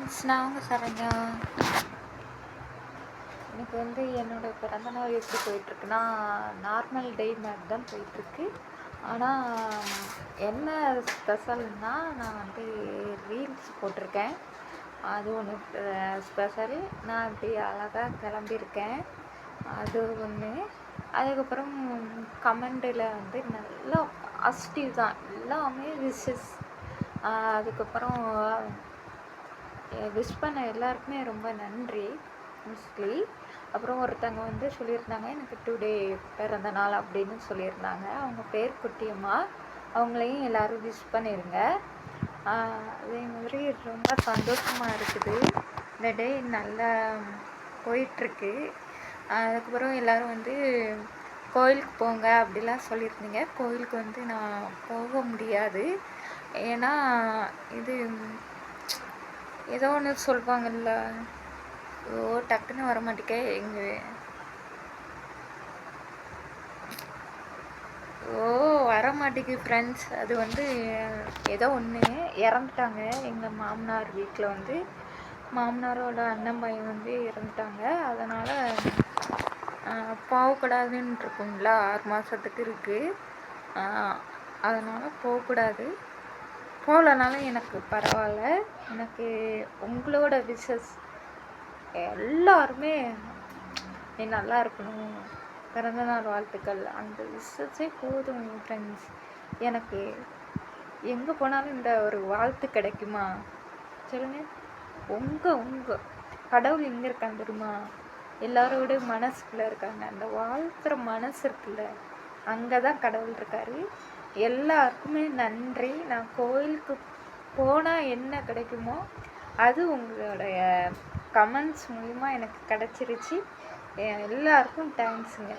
Friends, நான் உங்கள் சரண்யா. எனக்கு வந்து என்னோடய பிறந்தநாள் எப்படி போயிட்டுருக்குன்னா, நார்மல் டே மாதிரி தான் போயிட்டுருக்கு. ஆனால் என்ன ஸ்பெஷல்னால், நான் வந்து ரீல்ஸ் போட்டிருக்கேன். அது ஒன்று ஸ்பெஷல். நான் இப்படி அழகாக கிளம்பியிருக்கேன், அது ஒன்று. அதுக்கப்புறம் கமெண்டில் வந்து நல்லா பாசிட்டிவ் தான், எல்லாமே விஷஸ். அதுக்கப்புறம் விஷ் பண்ண எல்லாருக்குமே ரொம்ப நன்றி மோஸ்ட்லி. அப்புறம் ஒருத்தவங்க வந்து சொல்லியிருந்தாங்க, எனக்கு டுடே பிறந்த நாள் அப்படின்னு சொல்லியிருந்தாங்க. அவங்க பேர் குட்டியம்மா. அவங்களையும் எல்லோரும் விஷ் பண்ணிடுங்க. அதே மாதிரி ரொம்ப சந்தோஷமாக இருக்குது. இந்த டே நல்லா போயிட்டுருக்கு. அதுக்கப்புறம் எல்லோரும் வந்து கோயிலுக்கு போங்க அப்படிலாம் சொல்லியிருந்தீங்க. கோயிலுக்கு வந்து நான் போக முடியாது. ஏன்னா இது ஏதோ ஒன்று சொல்லுவாங்கல்ல, டக்குன்னு வர மாட்டேங்க வர மாட்டேங்குது ஃப்ரெண்ட்ஸ். அது வந்து ஏதோ ஒன்று இறந்துட்டாங்க. எங்கள் மாமனார் வீட்டில் வந்து மாமனாரோட அண்ணன் பையன் வந்து இறந்துட்டாங்க. அதனால் போகக்கூடாதுன்னு இருக்குங்களா, 6 மாதத்துக்கு இருக்குது. அதனால் போகக்கூடாது. போகலனாலும் எனக்கு பரவாயில்ல. எனக்கு உங்களோட விஷஸ் எல்லாருமே நீ நல்லா இருக்கணும், பிறந்தநாள் வாழ்த்துக்கள், அந்த விஷஸே போதும் ஃப்ரெண்ட்ஸ். எனக்கு எங்கே போனாலும் இந்த ஒரு வாழ்த்து கிடைக்குமா சொல்லுங்கள்? உங்கள் கடவுள் எங்கே இருக்காங்க தெரியுமா? எல்லாரோட மனசுக்குள்ளே இருக்காங்க. அந்த வாழ்த்துற மனசு இருக்குல்ல, அங்கே தான் கடவுள் இருக்கார். எல்லாருக்குமே நன்றி. நான் கோயிலுக்கு போனால் என்ன கிடைக்குமோ அது உங்களுடைய கமெண்ட்ஸ் மூலிமா எனக்கு கிடச்சிருச்சு. எல்லாருக்கும் தேங்க்ஸுங்க.